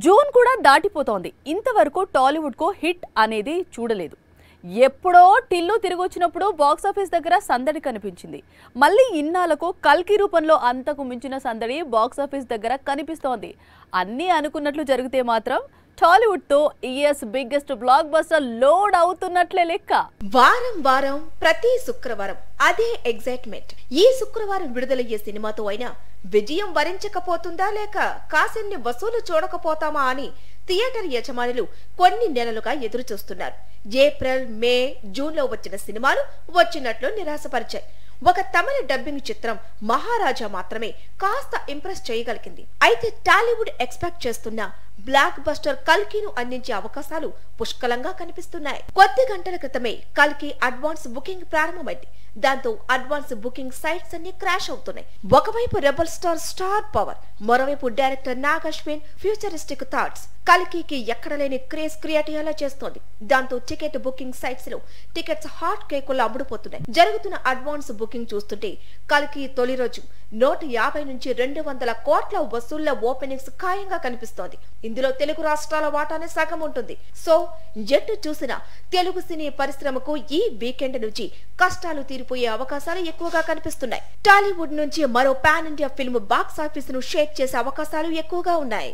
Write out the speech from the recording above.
June కూడా దాటిపోతోంది. ఇంతవరకు టాలీవుడ్ కో hit అనేది చూడలేదు. ఎప్పుడో టిల్లు తిరిగొచ్చినప్పుడు బాక్సాఫీస్ దగ్గర సందడి కనిపించింది. మళ్ళీ ఇన్నాళ్లకు కల్కి రూపంలో అంతకు మించిన సందడి బాక్సాఫీస్ దగ్గర కనిపిస్తోంది. అన్నీ అనుకున్నట్లు జరిగితే మాత్రం టాలీవుడ్ తో years biggest blockbuster load అవుతున్నట్లే లెక్క. వారం వారం ప్రతి శుక్రవారం అదే ఎగ్జైట్మెంట్. ఈ శుక్రవారం విడుదలయ్యే సినిమాతో అయినా విజయం వరించకపోతుందా లేక కాసిన్ని వసూలు చూడకపోతామా అని థియేటర్ యజమానులు కొన్ని నెలలుగా ఎదురు చూస్తున్నారు. ఏప్రిల్, మే, జూన్ లో వచ్చిన సినిమాలు వచ్చినట్లు నిరాశపరిచాయి. ఒక తమిళ డబ్బింగ్ చిత్రం మహారాజా మాత్రమే కాస్త ఇంప్రెస్ చేయగలిగింది. అయితే టాలీవుడ్ ఎక్స్పెక్ట్ చేస్తున్న బ్లాక్ బస్టర్ కల్కిను అందించే అవకాశాలు పుష్కలంగా కనిపిస్తున్నాయి. కొద్ది గంటల క్రితమే కల్కి అడ్వాన్స్ బుకింగ్ ప్రారంభమైంది. దాంతో అడ్వాన్స్ బుకింగ్ సైట్స్ అన్ని క్రాష్ అవుతున్నాయి. ఒకవైపు రెబల్ స్టార్ పవర్, మరోవైపు director Nag Ashwin futuristic thoughts కల్కికి ఎక్కడ లేని క్రేజ్ క్రియేట్ అయ్యేలా చేస్తోంది. దాంతో టికెట్ బుకింగ్ సైట్స్ లో టికెట్స్ హాట్ కేకుల్లో అమ్ముడుపోతున్నాయి. జరుగుతున్న అడ్వాన్స్ బుకింగ్ చూస్తుంటే కల్కి తొలి రోజు 150 నుంచి 200 కోట్ల వసూళ్ల ఓపెనింగ్స్ ఖాయంగా కనిపిస్తోంది. ఇందులో తెలుగు రాష్ట్రాల వాటానే సగం ఉంటుంది. సో ఎటు చూసినా తెలుగు సినీ పరిశ్రమకు ఈ వీకెండ్ నుంచి కష్టాలు తీరిపోయే అవకాశాలు ఎక్కువగా కనిపిస్తున్నాయి. టాలీవుడ్ నుంచి మరో pan India film box office ను షేక్ చేసే అవకాశాలు ఎక్కువగా ఉన్నాయి.